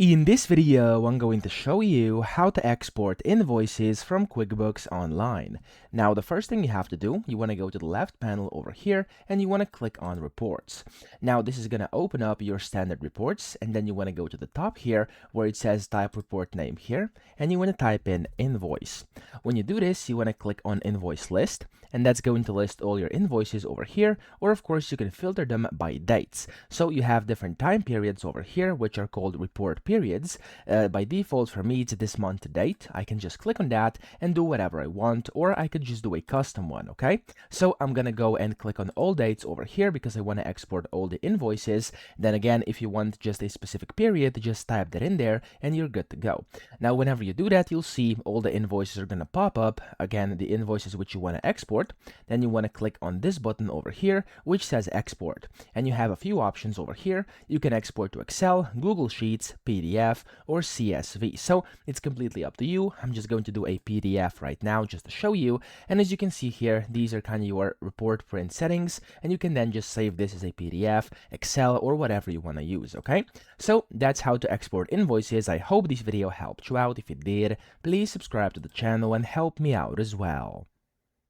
In this video, I'm going to show you how to export invoices from QuickBooks Online. Now, the first thing you have to do, you want to go to the left panel over here and you want to click on Reports. Now, this is going to open up your standard reports, and then you want to go to the top here where it says type report name here, and you want to type in invoice. When you do this, you want to click on invoice list, and that's going to list all your invoices over here, or of course you can filter them by dates. So you have different time periods over here, which are called report periods. By default, for me, it's this month to date. I can just click on that and do whatever I want, or I could just do a custom one, okay? So I'm gonna go and click on all dates over here because I want to export all the invoices. Then again, if you want just a specific period, just type that in there and you're good to go. Now, whenever you do that, you'll see all the invoices are gonna pop up. Again, the invoices which you want to export. Then you want to click on this button over here, which says export. And you have a few options over here. You can export to Excel, Google Sheets, PDF, or CSV. So it's completely up to you. I'm just going to do a PDF right now just to show you. And as you can see here, these are kind of your report print settings. And you can then just save this as a PDF, Excel, or whatever you want to use, okay? So that's how to export invoices. I hope this video helped you out. If it did, please subscribe to the channel and help me out as well.